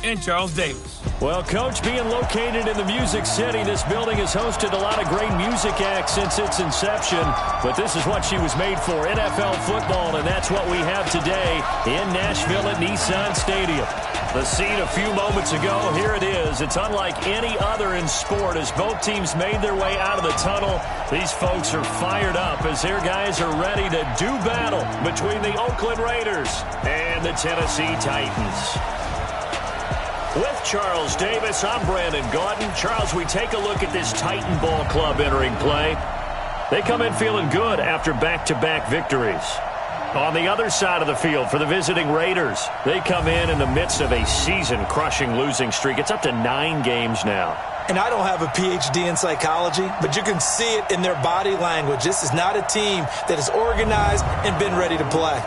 and Charles Davis. Well, Coach, being located in the Music City, this building has hosted a lot of great music acts since its inception. But this is what she was made for, NFL football, and that's what we have today in Nashville at Nissan Stadium. The scene a few moments ago, here it is. It's unlike any other in sport as both teams made their way out of the tunnel. These folks are fired up as their guys are ready to do battle between the Oakland Raiders and the Tennessee Titans. With Charles Davis, I'm Brandon Gaudin. Charles, we take a look at this Titan Ball Club entering play. They come in feeling good after back-to-back victories. On the other side of the field for the visiting Raiders, they come in the midst of a season-crushing losing streak. It's up to 9 games now. And I don't have a PhD in psychology, but you can see it in their body language. This is not a team that is organized and been ready to play.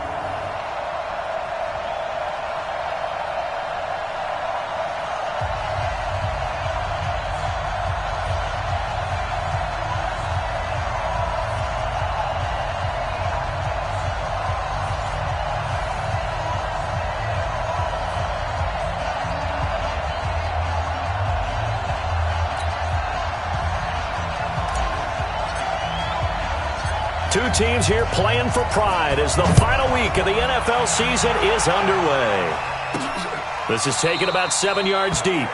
Two teams here playing for pride as the final week of the NFL season is underway. This is taken about 7 yards deep.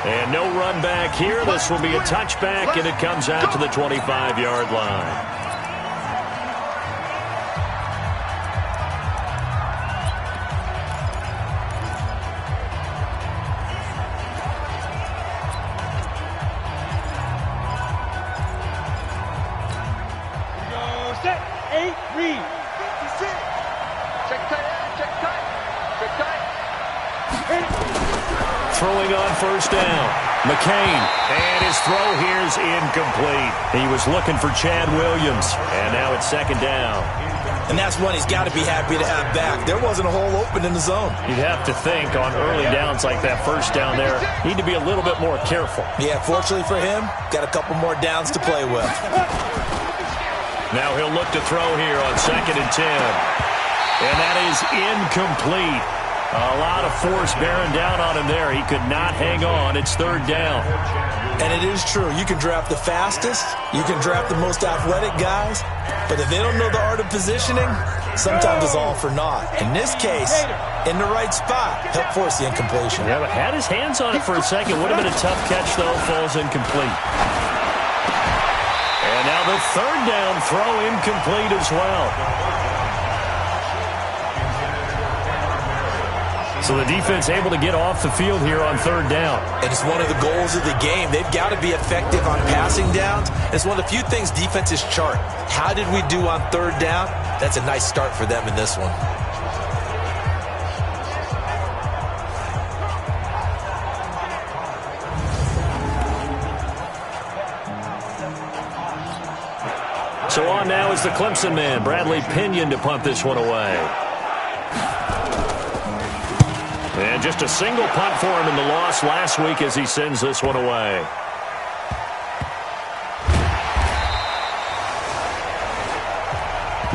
And no run back here. This will be a touchback, and it comes out to the 25-yard line. Throwing on first down. McCain. And his throw here is incomplete. He was looking for Chad Williams. And now it's second down. And that's one he's got to be happy to have back. There wasn't a hole open in the zone. You'd have to think on early downs like that first down there, need to be a little bit more careful. Yeah, fortunately for him, got a couple more downs to play with. Now he'll look to throw here on 2nd and 10. And that is incomplete. A lot of force bearing down on him there. He could not hang on. It's 3rd down. And it is true. You can draft the fastest. You can draft the most athletic guys. But if they don't know the art of positioning, sometimes it's all for naught. In this case, in the right spot, helped force the incompletion. Yeah, but had his hands on it for a second. Would have been a tough catch, though. Falls incomplete. And now the 3rd down throw incomplete as well. So the defense able to get off the field here on 3rd down. And it's one of the goals of the game. They've got to be effective on passing downs. It's one of the few things defenses chart. How did we do on 3rd down? That's a nice start for them in this one. So on now is the Clemson man, Bradley Pinion, to punt this one away. And just a single punt for him in the loss last week as he sends this one away.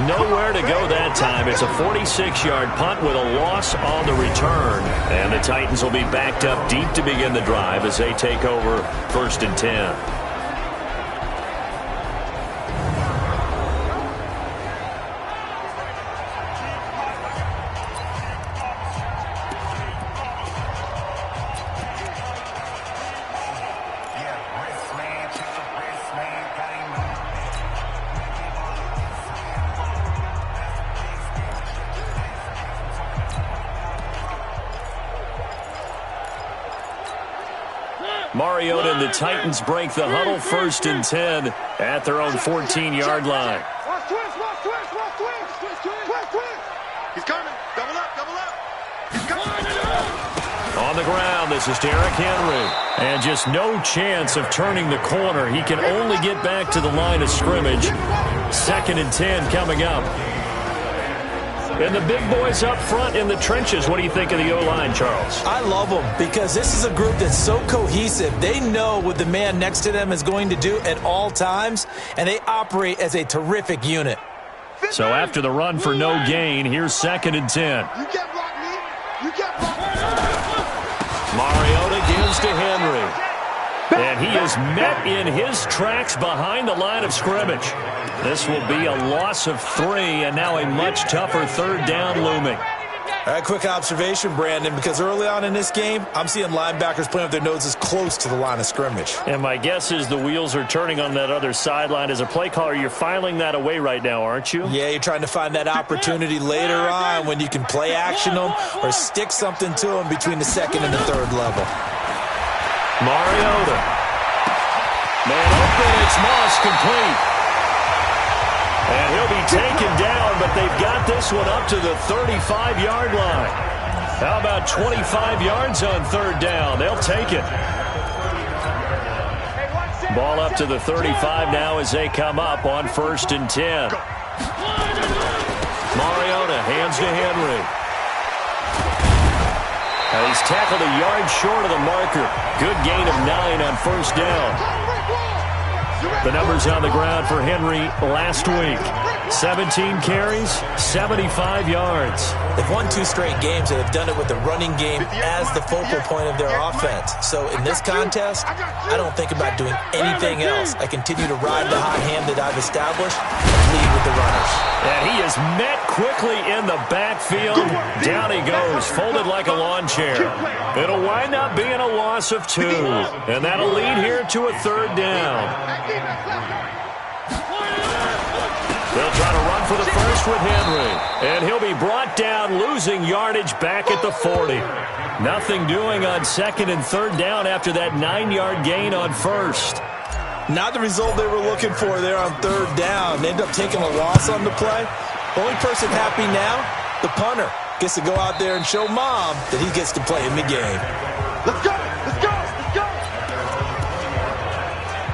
Nowhere to go that time. It's a 46-yard punt with a loss on the return. And the Titans will be backed up deep to begin the drive as they take over 1st and 10. Mariota and the Titans break the huddle, 1st and 10 at their own 14-yard line. He's coming. Double up, double up. He's coming. On the ground, this is Derrick Henry. And just no chance of turning the corner. He can only get back to the line of scrimmage. 2nd and 10 coming up. And the big boys up front in the trenches. What do you think of the O-line, Charles? I love them because this is a group that's so cohesive. They know what the man next to them is going to do at all times, and they operate as a terrific unit. So after the run for no gain, here's 2nd and 10. You can't block me. You can't block me. Mariota gives to Henry. And he is met in his tracks behind the line of scrimmage. This will be a loss of 3, and now a much tougher third down looming. All right, quick observation, Brandon, because early on in this game, I'm seeing linebackers playing with their noses close to the line of scrimmage. And my guess is the wheels are turning on that other sideline. As a play caller, you're filing that away right now, aren't you? Yeah, you're trying to find that opportunity later on when you can play action them or stick something to them between the second and the third level. Mariota. Man open, it's Moss complete. And he'll be taken down, but they've got this one up to the 35-yard line. How about 25 yards on third down? They'll take it. Ball up to the 35 now as they come up on 1st and 10. Mariota hands to Henry. Now he's tackled a yard short of the marker. Good gain of 9 on 1st down. The numbers on the ground for Henry last week. 17 carries, 75 yards. They've won 2 straight games, and they've done it with the running game as the focal point of their offense. So in this contest, I don't think about doing anything else. I continue to ride the hot hand that I've established and lead with the runners. And he is met quickly in the backfield. Down he goes, folded like a lawn chair. It'll wind up being a loss of 2. And that'll lead here to a third down. They'll try to run for the first with Henry. And he'll be brought down, losing yardage back at the 40. Nothing doing on 2nd and 3rd down after that 9-yard gain on 1st. Not the result they were looking for there on 3rd down. They end up taking a loss on the play. Only person happy now, the punter. Gets to go out there and show Mom that he gets to play in the game. Let's go! Let's go! Let's go!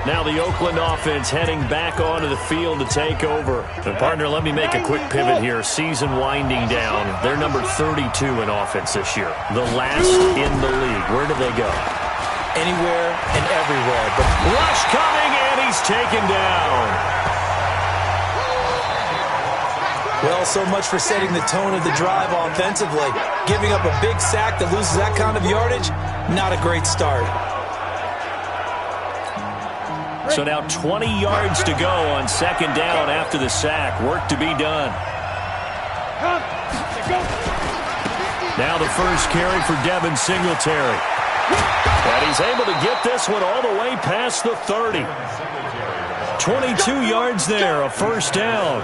Now the Oakland offense heading back onto the field to take over. And partner, let me make a quick pivot here. Season winding down. They're number 32 in offense this year. The last in the league. Where do they go? Anywhere and everywhere. But rush coming, and he's taken down. Well, so much for setting the tone of the drive offensively. Giving up a big sack that loses that kind of yardage, not a great start. So now 20 yards to go on 2nd down after the sack. Work to be done. Now the first carry for Devin Singletary. And he's able to get this one all the way past the 30. 22 yards there, a 1st down.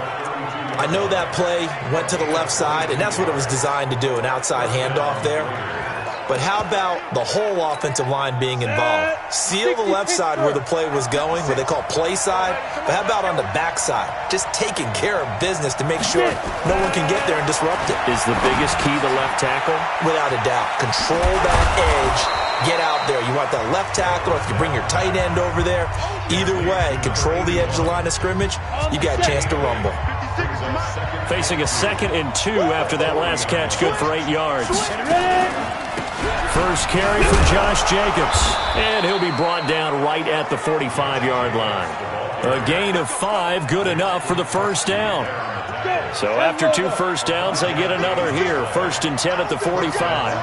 I know that play went to the left side, and that's what it was designed to do, an outside handoff there. But how about the whole offensive line being involved? Seal the left side where the play was going, what they call play side. But how about on the back side? Just taking care of business to make sure no one can get there and disrupt it. Is the biggest key the left tackle? Without a doubt. Control that edge. Get out there. You want that left tackle, or if you bring your tight end over there. Either way, control the edge of the line of scrimmage. You got a chance to rumble. Facing a 2nd and 2 after that last catch, good for 8 yards. First carry for Josh Jacobs. And he'll be brought down right at the 45-yard line. A gain of 5, good enough for the 1st down. So after 2 first downs, they get another here. 1st and 10 at the 45.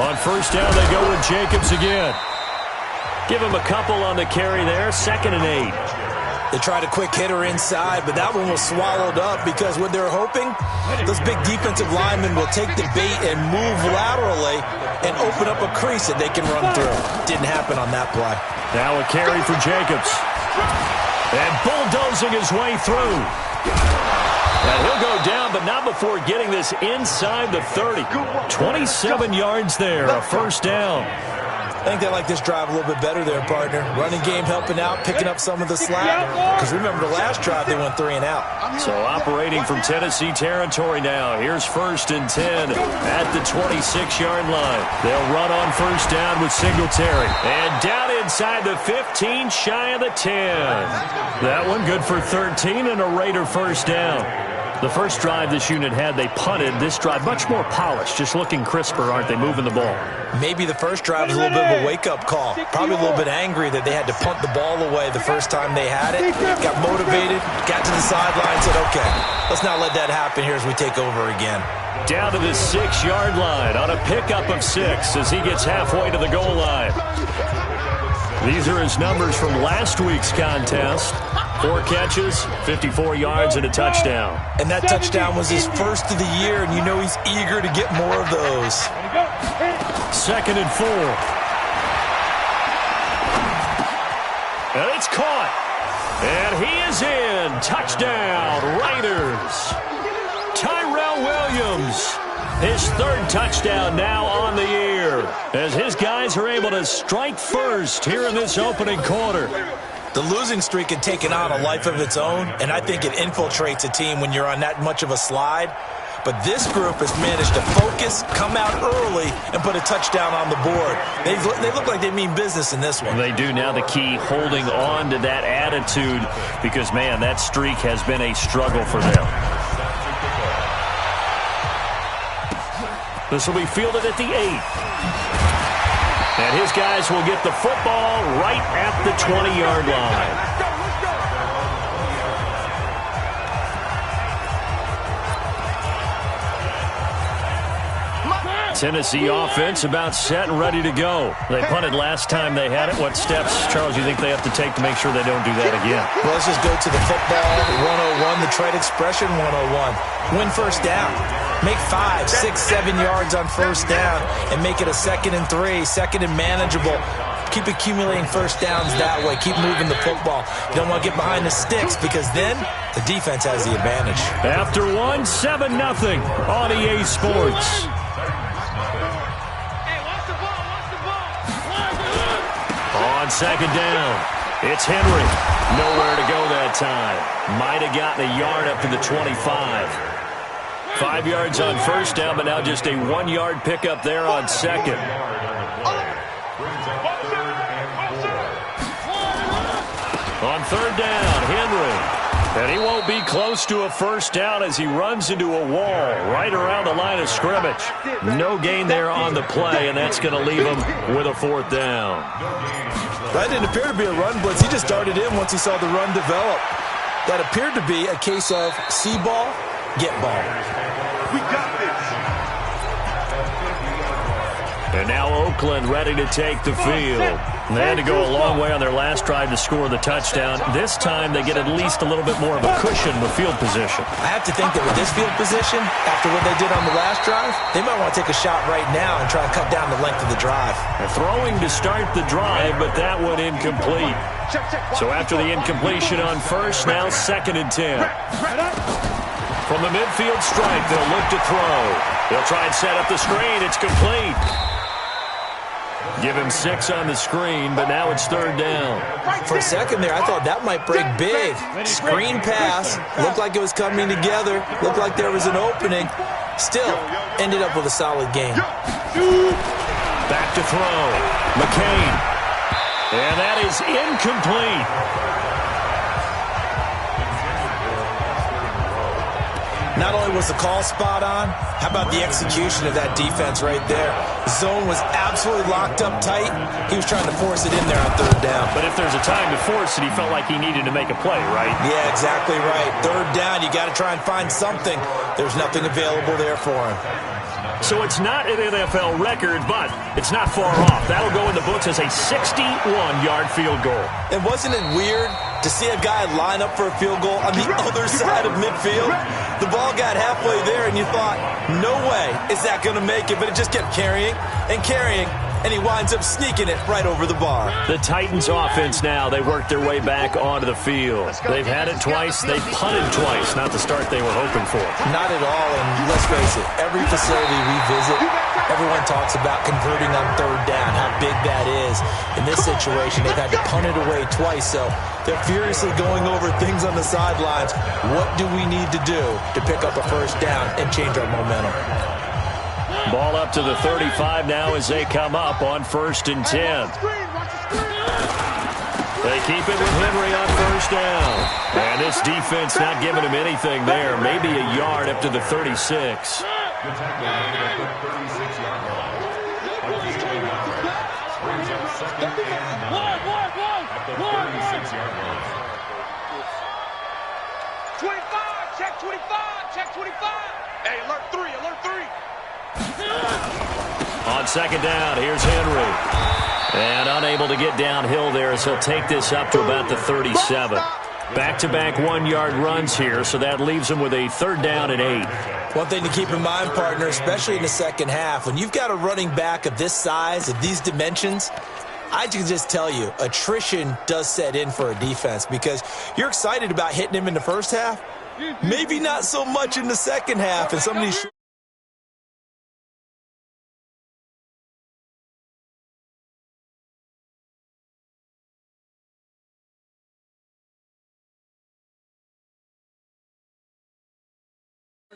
On 1st down, they go with Jacobs again. Give him a couple on the carry there. 2nd and 8. They tried a quick hitter inside, but that one was swallowed up because what they're hoping, those big defensive linemen will take the bait and move laterally and open up a crease that they can run through. Didn't happen on that play. Now a carry for Jacobs. And bulldozing his way through. And he'll go down, but not before getting this inside the 30. 27 yards there, a 1st down. I think they like this drive a little bit better there, partner. Running game helping out, picking up some of the slack. Because remember, the last drive they went 3 and out. So operating from Tennessee territory now. Here's 1st and 10 at the 26-yard line. They'll run on 1st down with Singletary. And down inside the 15, shy of the 10. That one good for 13 and a Raider 1st down. The first drive this unit had, they punted. This drive, much more polished, just looking crisper, aren't they, moving the ball? Maybe the first drive was a little bit of a wake-up call. Probably a little bit angry that they had to punt the ball away the first time they had it. Got motivated, got to the sideline, said, okay, let's not let that happen here as we take over again. Down to the 6-yard line on a pickup of 6 as he gets halfway to the goal line. These are his numbers from last week's contest. 4 catches, 54 yards, and a touchdown. And that touchdown was his first of the year, and you know he's eager to get more of those. 2nd and 4. And it's caught. And he is in. Touchdown, Raiders. Tyrell Williams, his 3rd touchdown now on the year, as his guys are able to strike first here in this opening quarter. The losing streak had taken on a life of its own, and I think it infiltrates a team when you're on that much of a slide. But this group has managed to focus, come out early, and put a touchdown on the board. They look like they mean business in this one. They do. Now the key, holding on to that attitude, because, man, that streak has been a struggle for them. This will be fielded at the 8. And his guys will get the football right at the 20-yard line. Tennessee offense about set and ready to go. They punted last time they had it. What steps, Charles, you think they have to take to make sure they don't do that again? Well, let's just go to the football 101, the trade expression 101. Win first down. Make 5, 6, 7 yards on first down and make it a 2nd and 3, 2nd and manageable. Keep accumulating first downs that way. Keep moving the football. You don't want to get behind the sticks because then the defense has the advantage. After 7-0 on EA Sports. On 2nd down, it's Henry. Nowhere to go that time. Might have gotten a yard up to the 25. 5 yards on first down, but now just a 1-yard pickup there on 2nd. On 3rd down, Henry. And he won't be close to a first down as he runs into a wall right around the line of scrimmage. No gain there on the play, and that's going to leave him with a 4th down. That didn't appear to be a run blitz. He just darted in once he saw the run develop. That appeared to be a case of see ball, get ball. We got this. And now Oakland ready to take the field. They had to go a long way on their last drive to score the touchdown. This time they get at least a little bit more of a cushion with field position. I have to think that with this field position, after what they did on the last drive, they might want to take a shot right now and try and cut down the length of the drive. They're throwing to start the drive, but that one incomplete. So after the incompletion on first, now 2nd and 10. From the midfield stripe, they'll look to throw. They'll try and set up the screen. It's complete. Give him 6 on the screen, but now it's 3rd down. For a second there, I thought that might break big. Screen pass. Looked like it was coming together. Looked like there was an opening. Still, ended up with a solid game. Back to throw. McCain. And that is incomplete. Not only was the call spot on, how about the execution of that defense right there? The zone was absolutely locked up tight. He was trying to force it in there on 3rd down. But if there's a time to force it, he felt like he needed to make a play, right? Yeah, exactly right. 3rd down, you got to try and find something. There's nothing available there for him. So it's not an NFL record, but it's not far off. That'll go in the books as a 61-yard field goal. And wasn't it weird to see a guy line up for a field goal on the other side of midfield? The ball got halfway there, and you thought, no way is that going to make it. But it just kept carrying and carrying, and he winds up sneaking it right over the bar. The Titans offense now, they worked their way back onto the field. They've had it twice. They've punted twice. Not the start they were hoping for. Not at all, and let's face it, every facility we visit, everyone talks about converting on 3rd down, how big that is. In this situation, they've had to punt it away twice, so they're furiously going over things on the sidelines. What do we need to do to pick up a first down and change our momentum? Ball up to the 35 now as they come up on 1st and 10. They keep it with Henry on first down. And this defense not giving him anything there. Maybe a yard up to the 36. Check 25, check 25. Hey, alert 3, alert 3. On second down, here's Henry. And unable to get downhill there as he'll take this up to about the 37. Back-to-back one-yard runs here, so that leaves him with a third down and 8. One thing to keep in mind, partner, especially in the second half, when you've got a running back of this size, of these dimensions, I can just tell you, attrition does set in for a defense because you're excited about hitting him in the first half. Maybe not so much in the second half, and some of these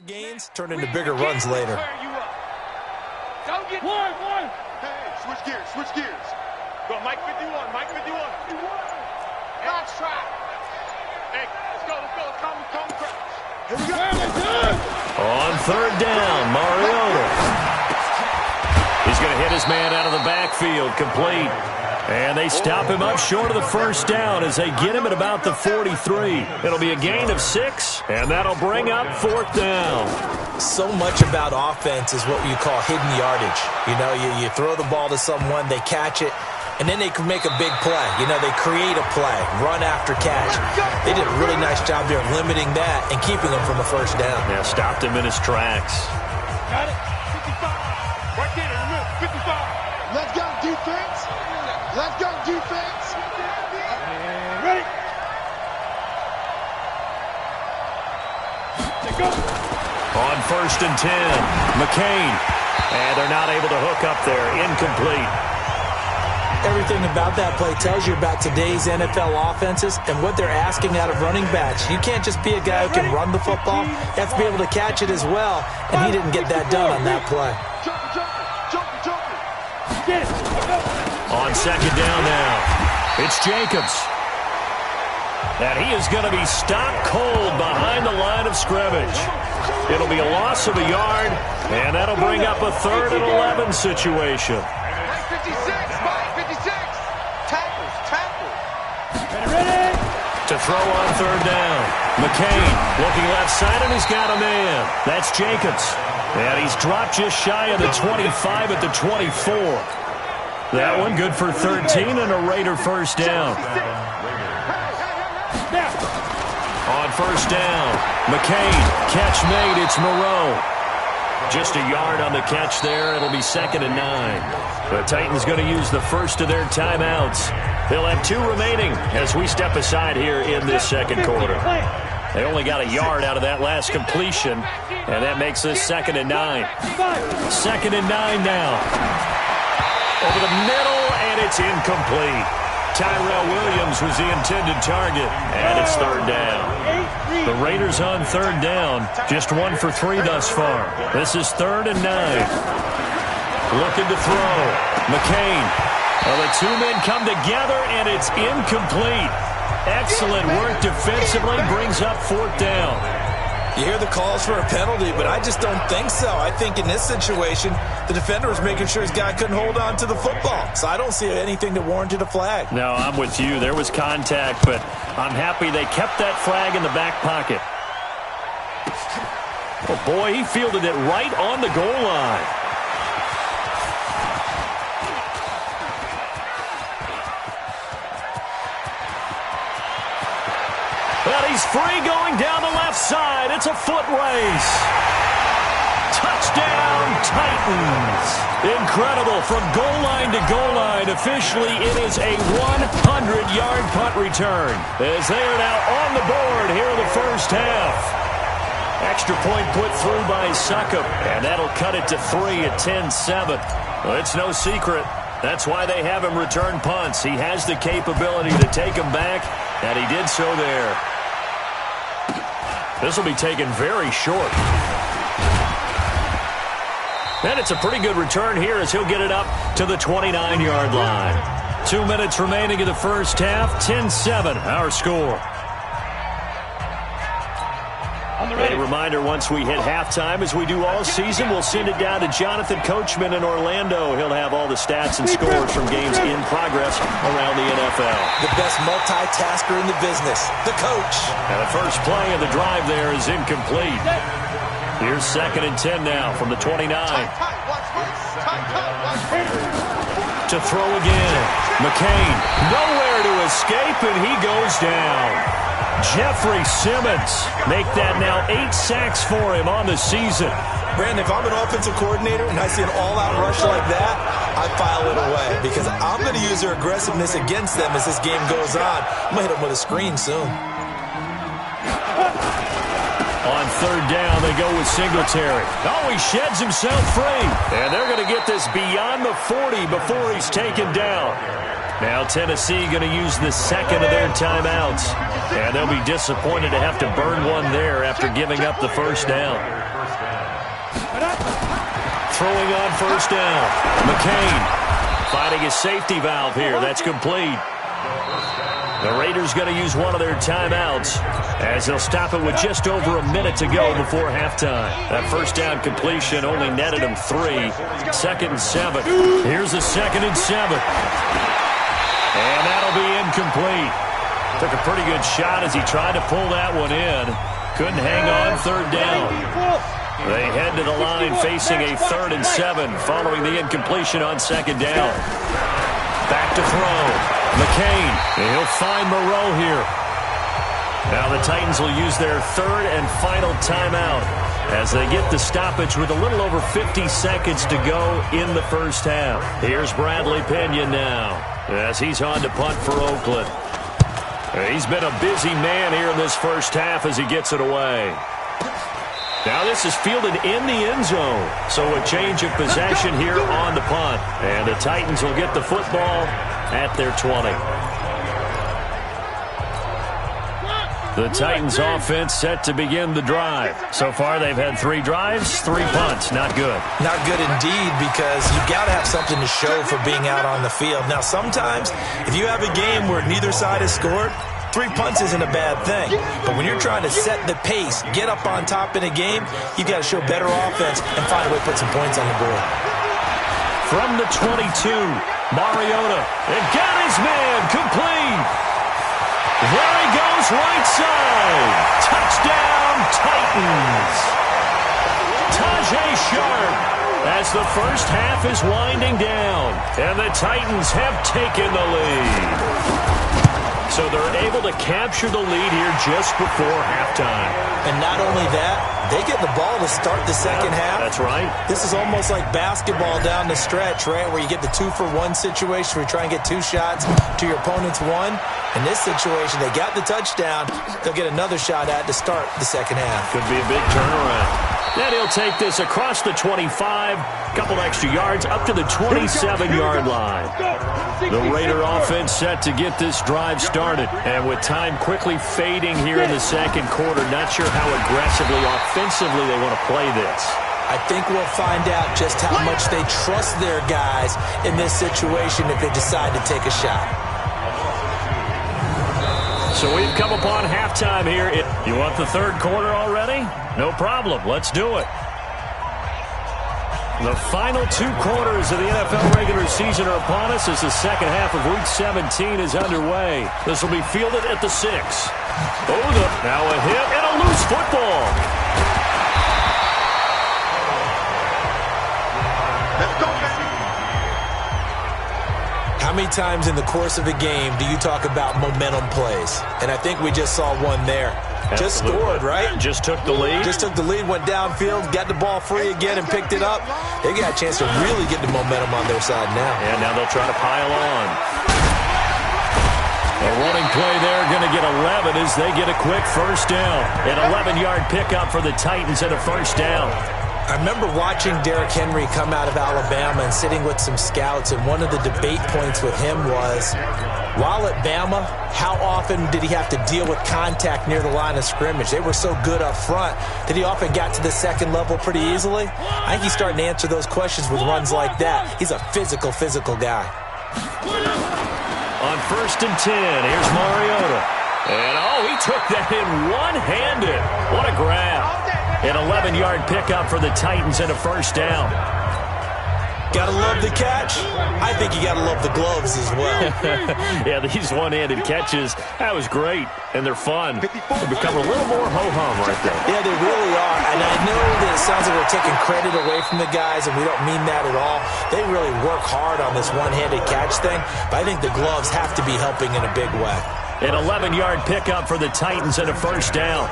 gains turn into bigger runs later. Don't get one. Hey, switch gears, switch gears. Go, Mike 51, Mike 51. Let's try. Hey, let's go. Come. Here we go. On third down, Mariota. He's going to hit his man out of the backfield, complete. And they stop him up short of the first down as they get him at about the 43. It'll be a gain of 6, and that'll bring up fourth down. So much about offense is what you call hidden yardage. You know, you throw the ball to someone, they catch it, and then they can make a big play. You know, they create a play, run after catch. They did a really nice job there limiting that and keeping him from a first down. Yeah, stopped him in his tracks. Got it. 55. Right there in the middle. 55. Let's go, defense. Let's go, defense. Ready. Go. On first and 10, McCain. And they're not able to hook up there. Incomplete. Everything about that play tells you about today's NFL offenses and what they're asking out of running backs. You can't just be a guy who can run the football. You have to be able to catch it as well, and he didn't get that done on that play. On second down now, it's Jacobs. And he is going to be stopped cold behind the line of scrimmage. It'll be a loss of a yard, and that'll bring up a 3rd and 11 situation. 56. Tackle. Ready. To throw on third down. McCain looking left side, and he's got a man. That's Jacobs. And he's dropped just shy of the 25 at the 24. That one good for 13 and a Raider first down. On first down, McCain, catch made, it's Moreau. Just a yard on the catch there. It'll be 2nd and 9. The Titans going to use the first of their timeouts. They'll have 2 remaining as we step aside here in this second quarter. They only got a yard out of that last completion, and that makes this 2nd and 9. 2nd and 9 now. Over the middle, and it's incomplete. Tyrell Williams was the intended target, and it's 3rd down. The Raiders on 3rd down, just 1 for 3 thus far. This is 3rd and 9. Looking to throw. McCain. Well, the 2 men come together, and it's incomplete. Excellent work defensively, brings up 4th down. You hear the calls for a penalty, but I just don't think so. I think in this situation, the defender was making sure his guy couldn't hold on to the football. So I don't see anything that warranted a flag. No, I'm with you. There was contact, but I'm happy they kept that flag in the back pocket. Oh, boy, he fielded it right on the goal line. Well, he's free going down the left side. It's a foot race. Touchdown, Titans. Incredible. From goal line to goal line, officially it is a 100-yard punt return as they are now on the board here in the first half. Extra point put through by Succop, and that'll cut it to 3 at 10-7. Well, it's no secret. That's why they have him return punts. He has the capability to take them back, and he did so there. This will be taken very short. And it's a pretty good return here as he'll get it up to the 29-yard line. 2 minutes remaining in the first half. 10-7, our score. A reminder, once we hit halftime, as we do all season, we'll send it down to Jonathan Coachman in Orlando. He'll have all the stats and scores from games in progress around the NFL. The best multitasker in the business, the coach. And the first play of the drive there is incomplete. Here's 2nd and 10 now from the 29. To throw again. McCain, nowhere to escape, and he goes down. Jeffrey Simmons make that now 8 sacks for him on the season. Brandon, if I'm an offensive coordinator and I see an all-out rush like that, I file it away because I'm going to use their aggressiveness against them as this game goes on. I'm going to hit them with a screen soon. On 3rd down, they go with Singletary. Oh, he sheds himself free. And they're going to get this beyond the 40 before he's taken down. Now Tennessee going to use the 2nd of their timeouts. And they'll be disappointed to have to burn one there after giving up the first down. Throwing on 1st down. McCain finding his safety valve here. That's complete. The Raiders going to use one of their timeouts as they'll stop it with just over a minute to go before halftime. That 1st down completion only netted him 3. 2nd and 7. Here's the 2nd and 7. And that'll be incomplete. Took a pretty good shot as he tried to pull that one in. Couldn't hang on 3rd down. They head to the line facing a 3rd and 7 following the incompletion on 2nd down. Back to throw. McCain, and he'll find Moreau here. Now the Titans will use their 3rd and final timeout as they get the stoppage with a little over 50 seconds to go in the first half. Here's Bradley Pinion now as he's on to punt for Oakland. He's been a busy man here in this first half as he gets it away. Now this is fielded in the end zone, so a change of possession here on the punt. And the Titans will get the football at their 20. The Titans offense set to begin the drive. So far they've had 3 drives, 3 punts. Not good. Not good indeed, because you've got to have something to show for being out on the field. Now sometimes if you have a game where neither side has scored, 3 punts isn't a bad thing. But when you're trying to set the pace, get up on top in a game, you've got to show better offense and find a way to put some points on the board. From the 22, Mariota, and got his man complete. There he goes, right side. Touchdown, Titans. Tajay Sharp as the first half is winding down. And the Titans have taken the lead. So they're able to capture the lead here just before halftime. And not only that, they get the ball to start the second half. That's right. This is almost like basketball down the stretch, right, where you get the 2-for-1 situation where you try and get 2 shots to your opponent's 1. In this situation, they got the touchdown. They'll get another shot at to start the second half. Could be a big turnaround. Then he'll take this across the 25, couple extra yards, up to the 27-yard line. The Raider offense set to get this drive started. And with time quickly fading here in the second quarter, not sure how aggressively, offensively they want to play this. I think we'll find out just how much they trust their guys in this situation if they decide to take a shot. So we've come upon halftime here. You want the third quarter already? No problem. Let's do it. The final 2 quarters of the NFL regular season are upon us as the second half of Week 17 is underway. This will be fielded at the 6. Now a hit and a loose football. Let's go, baby. How many times in the course of a game do you talk about momentum plays? And I think we just saw one there. Just scored, right? Just took the lead. Just took the lead, went downfield, got the ball free again and picked it up. They got a chance to really get the momentum on their side now. And now they'll try to pile on. A running play there, going to get 11 as they get a quick first down. An 11-yard pickup for the Titans and a first down. I remember watching Derrick Henry come out of Alabama and sitting with some scouts, and one of the debate points with him was, while at Bama, how often did he have to deal with contact near the line of scrimmage? They were so good up front that he often got to the second level pretty easily. I think he's starting to answer those questions with runs like that. He's a physical guy. On 1st and 10, here's Mariota. And, he took that in one-handed. What a grab. An 11-yard pickup for the Titans and a first down. Gotta love the catch. I think you gotta love the gloves as well. Yeah, these one-handed catches, that was great, and they're fun. They become a little more ho-hum right there. Yeah, they really are, and I know that it sounds like we're taking credit away from the guys, and we don't mean that at all. They really work hard on this one-handed catch thing, but I think the gloves have to be helping in a big way. An 11-yard pickup for the Titans and a first down.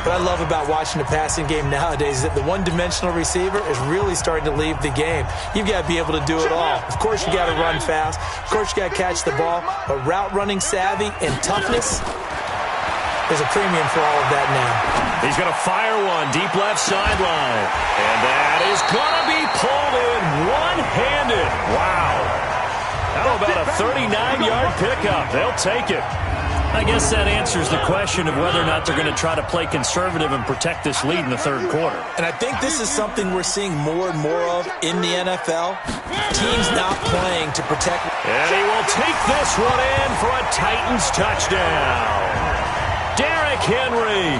What I love about watching the passing game nowadays is that the one-dimensional receiver is really starting to leave the game. You've got to be able to do it all. Of course, you got to run fast. Of course, you got to catch the ball. But route running savvy and toughness, there's a premium for all of that now. He's going to fire one deep left sideline. And that is going to be pulled in one-handed. Wow. How about a 39-yard pickup? They'll take it. I guess that answers the question of whether or not they're going to try to play conservative and protect this lead in the third quarter. And I think this is something we're seeing more and more of in the NFL. Teams not playing to protect. And he will take this one in for a Titans touchdown. Derrick Henry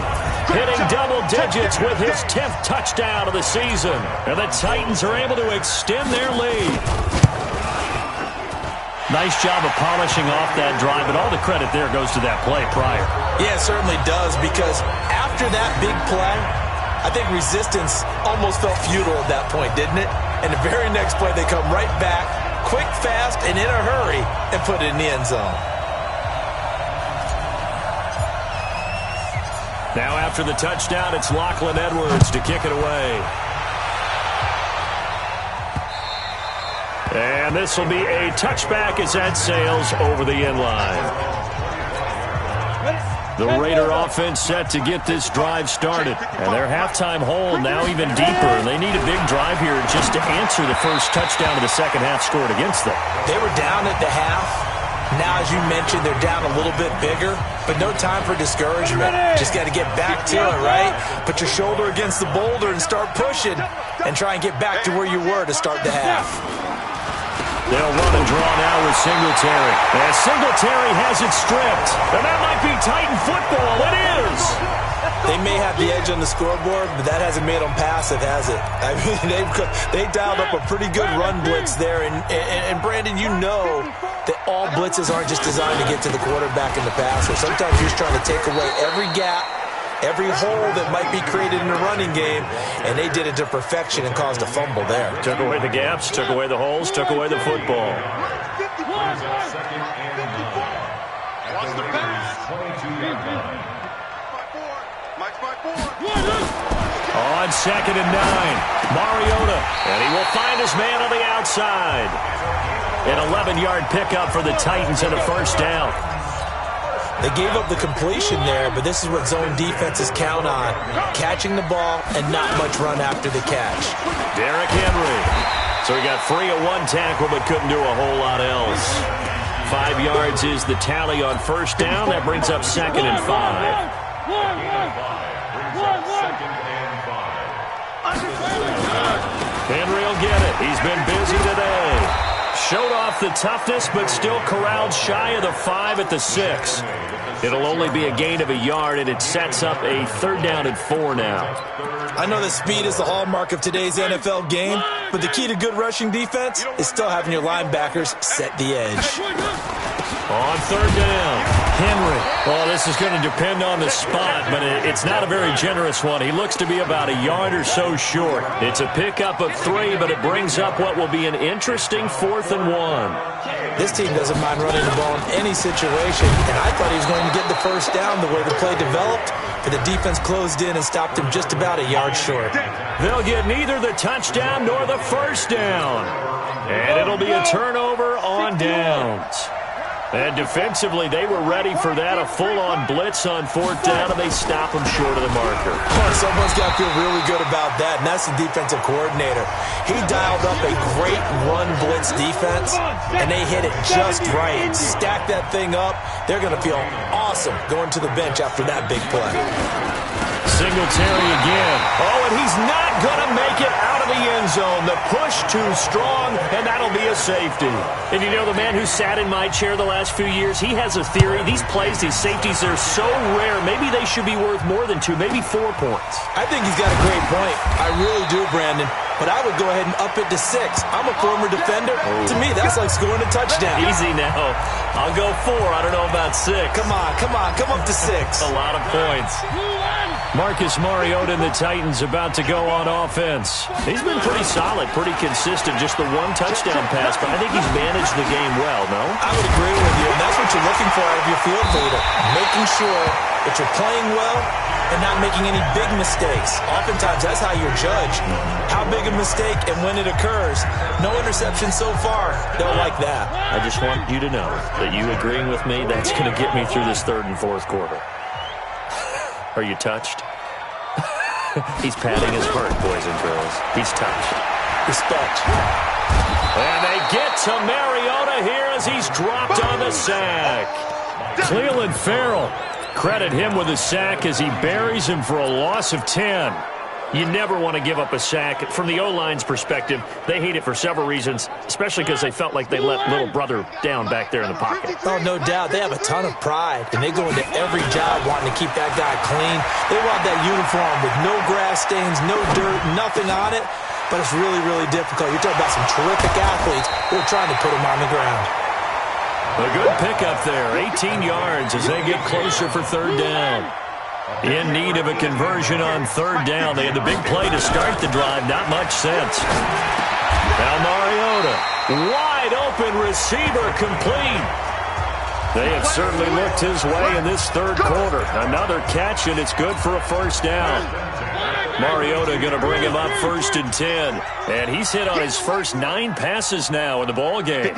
hitting double digits with his 10th touchdown of the season. And the Titans are able to extend their lead. Nice job of polishing off that drive, but all the credit there goes to that play prior. Yeah, it certainly does, because after that big play, I think resistance almost felt futile at that point, didn't it? And the very next play, they come right back, quick, fast, and in a hurry, and put it in the end zone. Now after the touchdown, it's Lachlan Edwards to kick it away. And this will be a touchback as that sails over the end line. The Raider offense set to get this drive started. And their halftime hole now even deeper. They need a big drive here just to answer the first touchdown of the second half scored against them. They were down at the half. Now, as you mentioned, they're down a little bit bigger, but no time for discouragement. Just got to get back to it, right? Put your shoulder against the boulder and start pushing and try and get back to where you were to start the half. They'll run and draw now with Singletary. And Singletary has it stripped. And that might be Titan football. It is. They may have the edge on the scoreboard, but that hasn't made them passive, has it? I mean, they dialed up a pretty good run blitz there. And Brandon, you know that all blitzes aren't just designed to get to the quarterback in the passer. Sometimes you're just trying to take away every gap, every hole that might be created in the running game, and they did it to perfection and caused a fumble there. Took away the gaps, took away the holes, took away the football. On 2nd and 9, Mariota, and he will find his man on the outside. An 11-yard pickup for the Titans and a first down. They gave up the completion there, but this is what zone defenses count on. Catching the ball and not much run after the catch. Derrick Henry. So he got free of one tackle but couldn't do a whole lot else. 5 yards is the tally on first down. That brings up 2nd and 5. Henry will get it. He's been busy today. Showed off the toughness, but still corralled shy of the 5 at the 6. It'll only be a gain of a yard, and it sets up a 3rd down and 4 now. I know that speed is the hallmark of today's NFL game, but the key to good rushing defense is still having your linebackers set the edge. On 3rd down, Henry. Well, this is going to depend on the spot, but it's not a very generous one. He looks to be about a yard or so short. It's a pickup of 3, but it brings up what will be an interesting 4th and 1. This team doesn't mind running the ball in any situation, and I thought he was going to get the first down the way the play developed, but the defense closed in and stopped him just about a yard short. They'll get neither the touchdown nor the first down, and it'll be a turnover on downs. And defensively, they were ready for that, a full-on blitz on 4th down, and they stop them short of the marker. Someone's got to feel really good about that, and that's the defensive coordinator. He dialed up a great run blitz defense, and they hit it just right. Stack that thing up. They're going to feel awesome going to the bench after that big play. Singletary again. Oh, and he's not going to make it out of the end zone. The push too strong, and that'll be a safety. And you know, the man who sat in my chair the last few years, he has a theory. These plays, these safeties, they're so rare. Maybe they should be worth more than 2, maybe 4 points. I think he's got a great point. I really do, Brandon. But I would go ahead and up it to 6. I'm a former defender. Oh. To me, that's like scoring a touchdown. Easy now. I'll go 4. I don't know about 6. Come on. Come up to 6. A lot of points. Marcus Mariota and the Titans about to go on offense. He's been pretty solid, pretty consistent. Just the 1 touchdown pass, but I think he's managed the game well, no? I would agree with you, and that's what you're looking for out of your field leader. Making sure that you're playing well and not making any big mistakes. Oftentimes, that's how you're judged. How big a mistake and when it occurs. No interception so far. Don't like that. I just want you to know that you agreeing with me, that's going to get me through this 3rd and 4th quarter. Are you touched? He's patting his heart, boys and girls. He's touched. Respect. And they get to Mariota here as he's dropped on the sack. Clelin Ferrell. Credit him with a sack as he buries him for a loss of 10. You never want to give up a sack. From the O-line's perspective, they hate it for several reasons, especially because they felt like they let little brother down back there in the pocket. Oh, no doubt. They have a ton of pride, and they go into every job wanting to keep that guy clean. They want that uniform with no grass stains, no dirt, nothing on it, but it's really, really difficult. You're talking about some terrific athletes who are trying to put him on the ground. A good pickup there, 18 yards as they get closer for 3rd down. In need of a conversion on 3rd down. They had the big play to start the drive. Not much sense. Now Mariota. Wide open receiver complete. They have certainly looked his way in this 3rd quarter. Another catch, and it's good for a 1st down. Mariota going to bring him up 1st and 10. And he's hit on his first 9 passes now in the ball game.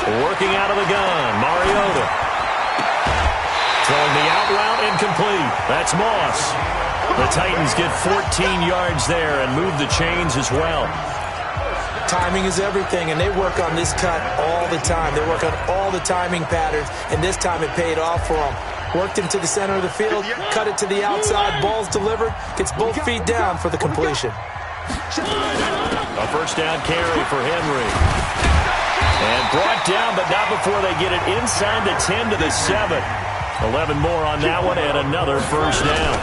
Working out of the gun, Mariota. Throwing the out route incomplete. That's Moss. The Titans get 14 yards there and move the chains as well. Timing is everything, and they work on this cut all the time. They work on all the timing patterns, and this time it paid off for them. Worked him to the center of the field, cut it to the outside, ball's delivered, gets both feet down for the completion. A 1st down carry for Henry. And brought down, but not before they get it inside the 10 to the 7. 11 more on that one, and another 1st down.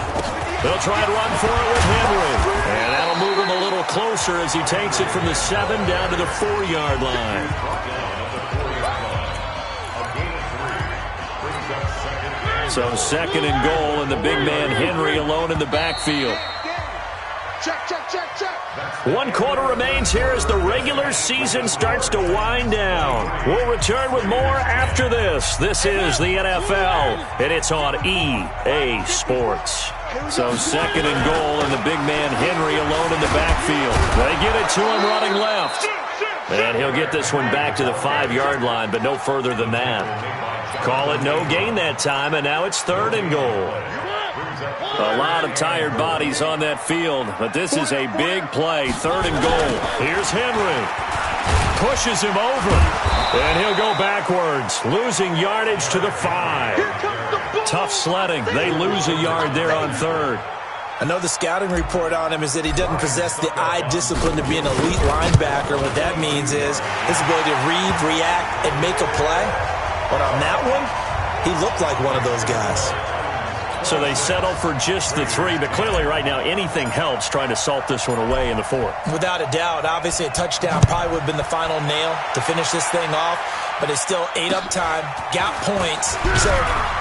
They'll try and run for it with Henry. And that'll move him a little closer as he takes it from the 7 down to the 4-yard line. So 2nd and goal, and the big man Henry alone in the backfield. Check. 1 quarter remains here as the regular season starts to wind down. We'll return with more after this. This is the NFL, and it's on EA Sports. So 2nd and goal, and the big man Henry alone in the backfield. They get it to him running left. And he'll get this one back to the 5-yard line, but no further than that. Call it no gain that time, and now it's 3rd and goal. A lot of tired bodies on that field, but this is a big play. 3rd and goal. Here's Henry. Pushes him over, and he'll go backwards, losing yardage to the 5. Tough sledding. They lose a yard there on 3rd. I know the scouting report on him is that he doesn't possess the eye discipline to be an elite linebacker. What that means is his ability to read, react, and make a play. But on that one, he looked like one of those guys. So they settle for just the 3, but clearly right now anything helps trying to salt this one away in the 4th. Without a doubt, obviously a touchdown probably would have been the final nail to finish this thing off, but it's still 8 up time, got points, so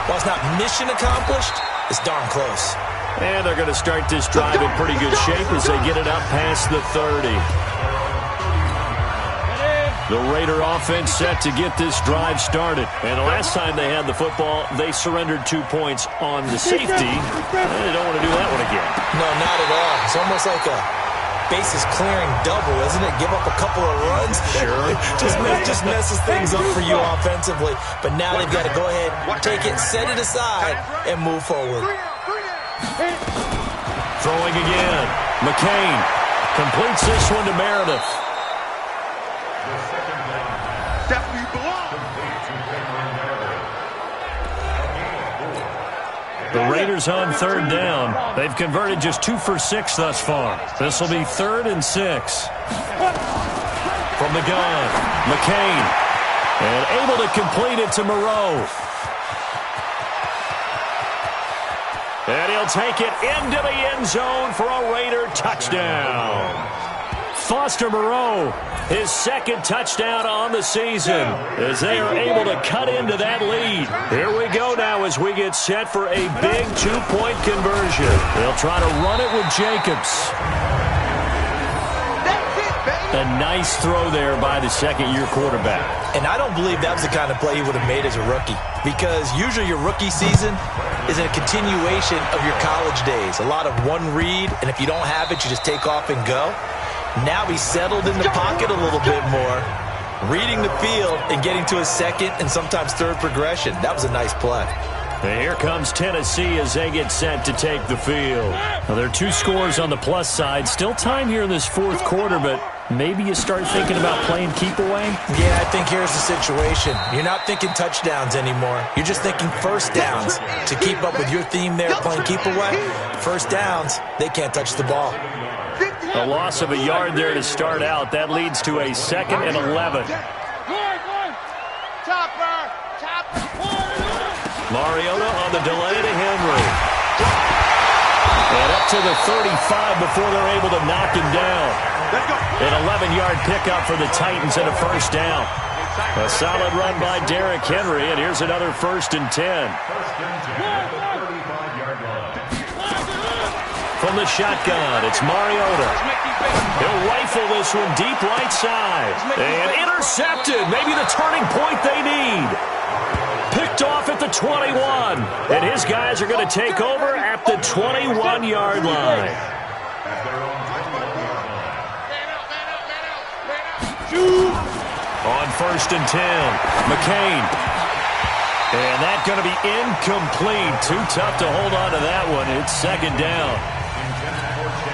while it's not mission accomplished, it's darn close. And they're going to start this drive in pretty good shape as they get it up past the 30. The Raider offense set to get this drive started. And the last time they had the football, they surrendered 2 points on the safety. They don't want to do that one again. No, not at all. It's almost like a bases clearing double, isn't it? Give up a couple of runs. Sure. just messes things up for you offensively. But now they've got to go ahead, take it, set it aside, and move forward. Throwing again. McCain completes this one to Meredith. The Raiders on third down. They've converted just 2 for 6 thus far. This will be 3rd and 6. From the gun, McCain. And able to complete it to Moreau. And he'll take it into the end zone for a Raider touchdown. Foster Moreau, his 2nd touchdown on the season, as they are able to cut into that lead. Here we go now as we get set for a big 2-point conversion. They'll try to run it with Jacobs. A nice throw there by the second-year quarterback. And I don't believe that was the kind of play he would have made as a rookie, because usually your rookie season is a continuation of your college days. A lot of one read, and if you don't have it, you just take off and go. Now he's settled in the pocket a little bit more, reading the field and getting to his 2nd and sometimes 3rd progression. That was a nice play. And here comes Tennessee as they get set to take the field. Well, there are 2 scores on the plus side. Still time here in this 4th quarter, but maybe you start thinking about playing keep away? Yeah, I think here's the situation. You're not thinking touchdowns anymore. You're just thinking first downs. To keep up with your theme there, playing keep away, first downs, they can't touch the ball. A loss of a yard there to start out. That leads to a 2nd and 11. Mariota on the delay to Henry. And up to the 35 before they're able to knock him down. An 11-yard pickup for the Titans and a first down. A solid run by Derrick Henry, and here's another 1st and 10. From the shotgun, it's Mariota. He'll rifle this one deep right side. And intercepted. Maybe the turning point they need. Picked off at the 21. And his guys are going to take over at the 21-yard line. On 1st and 10, McCain. And that's going to be incomplete. Too tough to hold on to that one. It's 2nd down.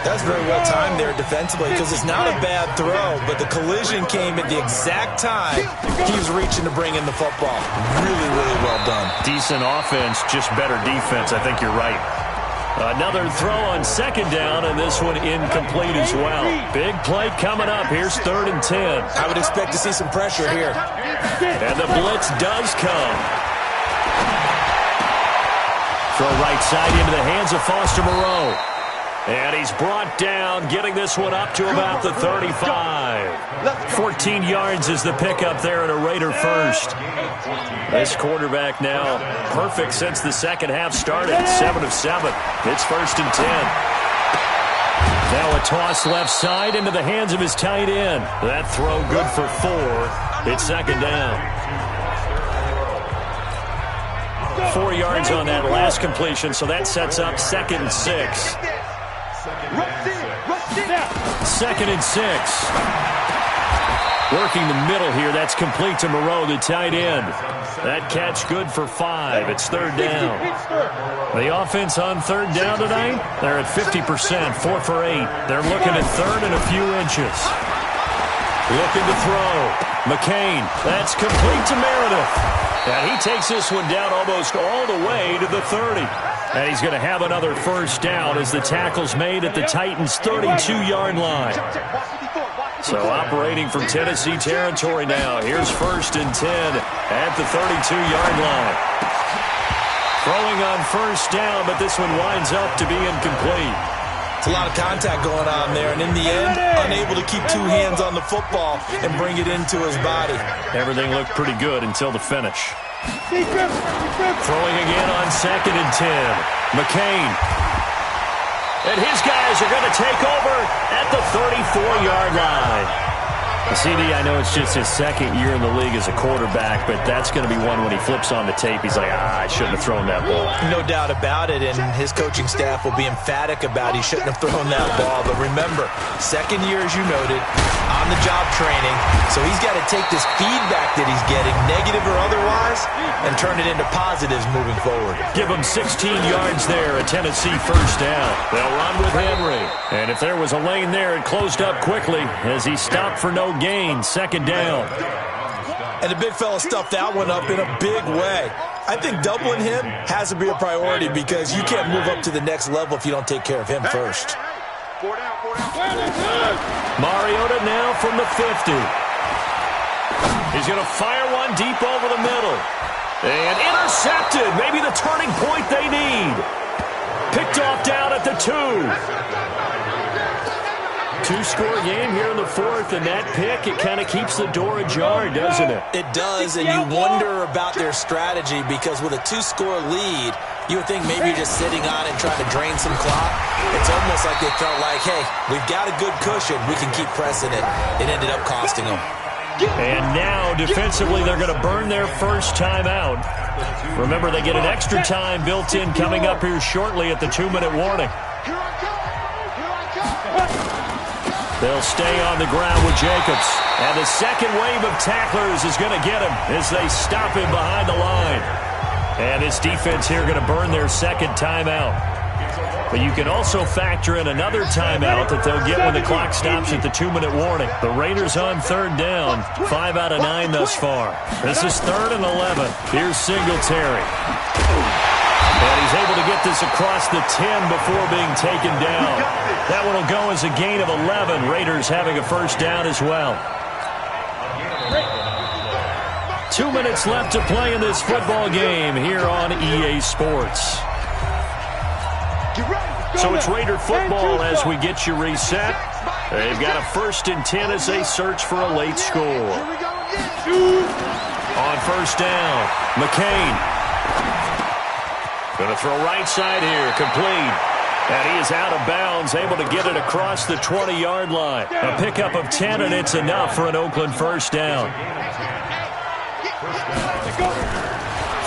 That's very well timed there defensively, because it's not a bad throw, but the collision came at the exact time he was reaching to bring in the football. Really, really well done. Decent offense, just better defense. I think you're right. Another throw on 2nd down, and this one incomplete as well. Big play coming up. Here's 3rd and 10. I would expect to see some pressure here. And the blitz does come. Throw right side into the hands of Foster Moreau. And he's brought down, getting this one up to about the 35. 14 yards is the pickup there and a Raider first. This quarterback now perfect since the second half started. 7 of 7. It's 1st and 10. Now a toss left side into the hands of his tight end. That throw good for 4. It's 2nd down. 4 yards on that last completion, so that sets up 2nd and 6. 2nd and 6. Working the middle here. That's complete to Moreau, the tight end. That catch good for 5. It's 3rd down. The offense on 3rd down tonight, they're at 50%, 4 for 8. They're looking at 3rd and a few inches. Looking to throw. McCain. That's complete to Meredith. And he takes this one down almost all the way to the 30. And he's going to have another first down as the tackle's made at the Titans' 32-yard line. So operating from Tennessee territory now. Here's 1st and 10 at the 32-yard line. Throwing on first down, but this one winds up to be incomplete. It's a lot of contact going on there, and in the end, unable to keep 2 hands on the football and bring it into his body. Everything looked pretty good until the finish. Throwing again on 2nd and 10. McCain. And his guys are going to take over at the 34-yard line. CD, I know it's just his 2nd year in the league as a quarterback, but that's going to be one when he flips on the tape. He's like, I shouldn't have thrown that ball. No doubt about it, and his coaching staff will be emphatic about he shouldn't have thrown that ball. But remember, 2nd year, as you noted, on-the-job training, so he's got to take this feedback that he's getting, negative or otherwise, and turn it into positives moving forward. Give him 16 yards there, a Tennessee first down. They'll run with Henry. And if there was a lane there, it closed up quickly as he stopped for no gain. 2nd down. And the big fella stuffed that one up in a big way. I think doubling him has to be a priority because you can't move up to the next level if you don't take care of him first. Mariota now from the 50. He's going to fire one deep over the middle. And intercepted. Maybe the turning point they need. Picked off down at the 2. Two-score game here in the fourth, and that pick, it kind of keeps the door ajar, doesn't it? It does, and you wonder about their strategy because with a 2-score lead, you would think maybe you're just sitting on it and trying to drain some clock. It's almost like they felt like, hey, we've got a good cushion. We can keep pressing it. It ended up costing them. And now, defensively, they're going to burn their first timeout. Remember, they get an extra time built in coming up here shortly at the 2-minute warning. They'll stay on the ground with Jacobs. And the second wave of tacklers is going to get him as they stop him behind the line. And this defense here going to burn their second timeout. But you can also factor in another timeout that they'll get when the clock stops at the 2-minute warning. The Raiders on third down, 5 out of 9 thus far. This is 3rd and 11. Here's Singletary. And he's able to get this across the 10 before being taken down. That one will go as a gain of 11. Raiders having a first down as well. 2 minutes left to play in this football game here on EA Sports. So it's Raider football as we get you reset. They've got a 1st and 10 as they search for a late score. On first down, McCain. Going to throw right side here, complete. And he is out of bounds, able to get it across the 20-yard line. A pickup of 10, and it's enough for an Oakland first down.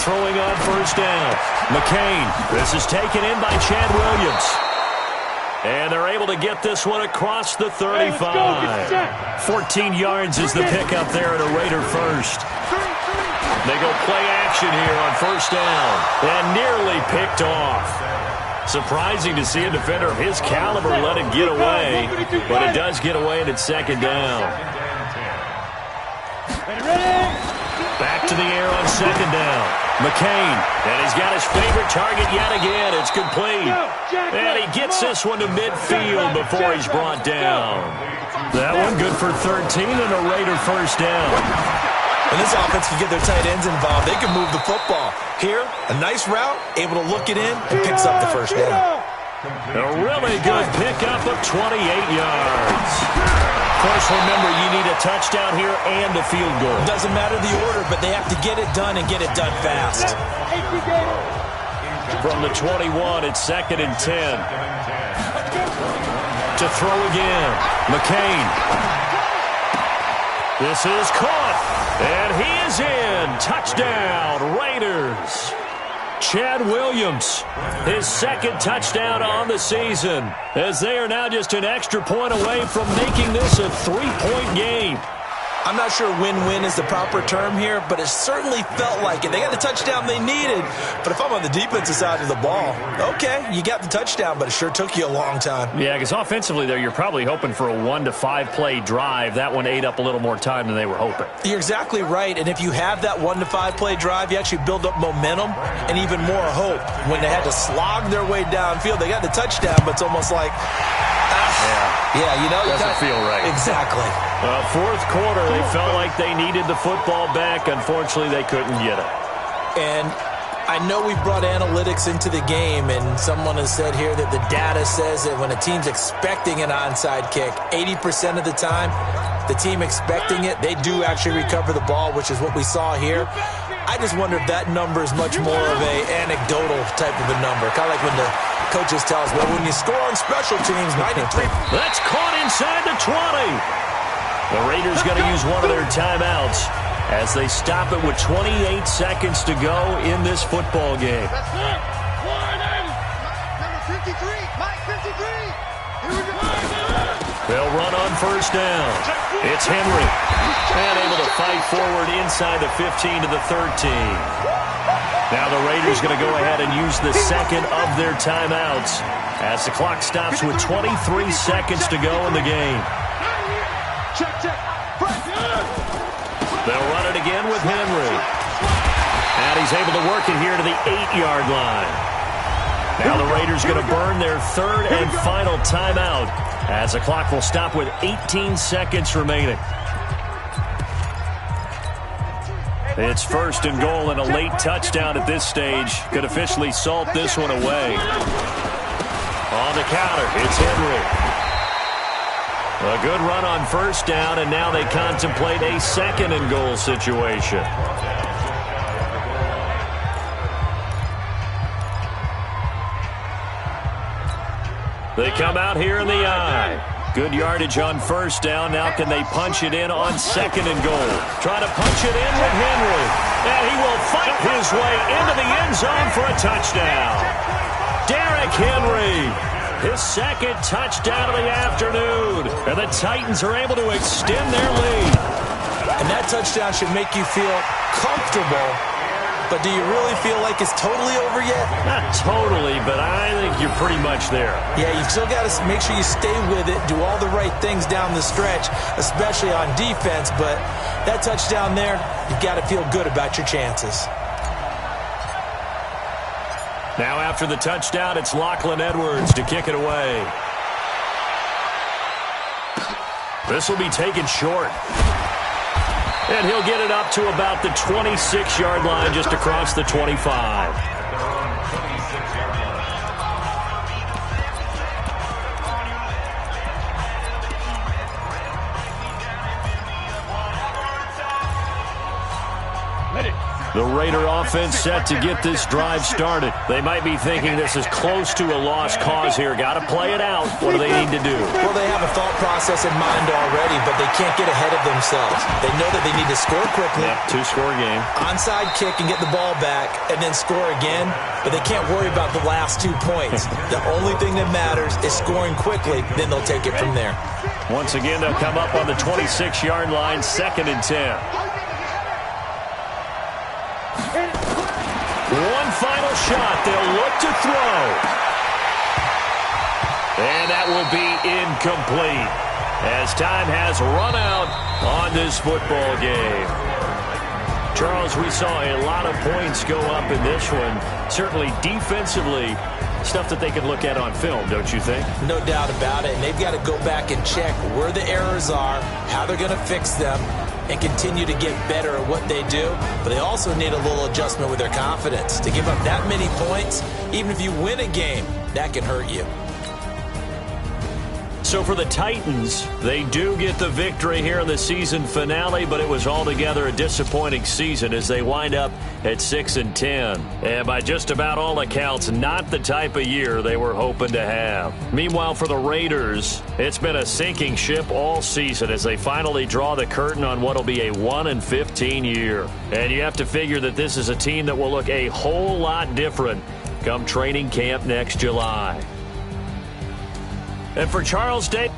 Throwing on first down, McCain. This is taken in by Chad Williams. And they're able to get this one across the 35. 14 yards is the pickup there at a Raider first. They go play action here on first down. And nearly picked off. Surprising to see a defender of his caliber let it get away. But it does get away, and it's second down. Back to the air on second down. McCain. And he's got his favorite target yet again. It's complete. And he gets this one to midfield before he's brought down. That one good for 13 and a Raider first down. When this offense can get their tight ends involved, they can move the football. Here, a nice route, able to look it in, and picks up the first down. A really good pickup of 28 yards. Of course, remember, you need a touchdown here and a field goal. Doesn't matter the order, but they have to get it done and get it done fast. From the 21, it's 2nd and 10. To throw again, McCain. This is caught. And he is in. Touchdown, Raiders. Chad Williams, his 2nd touchdown on the season, as they are now just an extra point away from making this a 3-point game. I'm not sure win-win is the proper term here, but it certainly felt like it. They got the touchdown they needed, but if I'm on the defensive side of the ball, okay, you got the touchdown, but it sure took you a long time. Yeah, because offensively there, you're probably hoping for a 1 to 5 play drive. That one ate up a little more time than they were hoping. You're exactly right, and if you have that 1 to 5 play drive, you actually build up momentum and even more hope. When they had to slog their way downfield, they got the touchdown, but it's almost like, yeah, you know, doesn't feel right. Exactly. Fourth quarter, they felt like they needed the football back. Unfortunately, they couldn't get it. And I know we've brought analytics into the game, and someone has said here that the data says that when a team's expecting an onside kick, 80% of the time, the team expecting it, they do actually recover the ball, which is what we saw here. I just wonder if that number is much more of a anecdotal type of a number. Kind of like when the coaches tell us, well, when you score on special teams, 93. That's caught inside the 20. The Raiders going to use one of their timeouts as they stop it with 28 seconds to go in this football game. Number 53, Mike 53. Here we go. They'll run on first down. It's Henry. And able to fight forward inside the 15 to the 13. Now the Raiders going to go ahead and use the second of their timeouts as the clock stops with 23 seconds to go in the game. They'll run it again with Henry. And he's able to work it here to the 8-yard line. Now the Raiders going to burn their third and final timeout as the clock will stop with 18 seconds remaining. It's first and goal, and a late touchdown at this stage could officially salt this one away. On the counter, it's Henry. A good run on first down, and now they contemplate a second and goal situation. They come out here in the eye. Good yardage on first down. Now can they punch it in on second and goal? Trying to punch it in with Henry. And he will fight his way into the end zone for a touchdown. Derrick Henry, his second touchdown of the afternoon. And the Titans are able to extend their lead. And that touchdown should make you feel comfortable. But do you really feel like it's totally over yet? Not totally, but I think you're pretty much there. Yeah, you've still got to make sure you stay with it, do all the right things down the stretch, especially on defense. But that touchdown there, you've got to feel good about your chances. Now after the touchdown, it's Lachlan Edwards to kick it away. This will be taken short. And he'll get it up to about the 26-yard line, just across the 25. The Raider offense set to get this drive started. They might be thinking this is close to a lost cause here. Got to play it out. What do they need to do? Well, they have a thought process in mind already, but they can't get ahead of themselves. They know that they need to score quickly. Yep, two-score game. Onside kick and get the ball back and then score again, but they can't worry about the last 2 points. The only thing that matters is scoring quickly, then they'll take it from there. Once again, they'll come up on the 26-yard line, 2nd and 10. One final shot. They'll look to throw. And that will be incomplete as time has run out on this football game. Charles, we saw a lot of points go up in this one. Certainly defensively, stuff that they can look at on film, don't you think? No doubt about it. And they've got to go back and check where the errors are, how they're going to fix them, and continue to get better at what they do. But they also need a little adjustment with their confidence. To give up that many points, even if you win a game, that can hurt you. So for the Titans, they do get the victory here in the season finale, but it was altogether a disappointing season as they wind up at 6-10. And by just about all accounts, not the type of year they were hoping to have. Meanwhile, for the Raiders, it's been a sinking ship all season as they finally draw the curtain on what will be a 1-15 year. And you have to figure that this is a team that will look a whole lot different come training camp next July. And for Charles Day.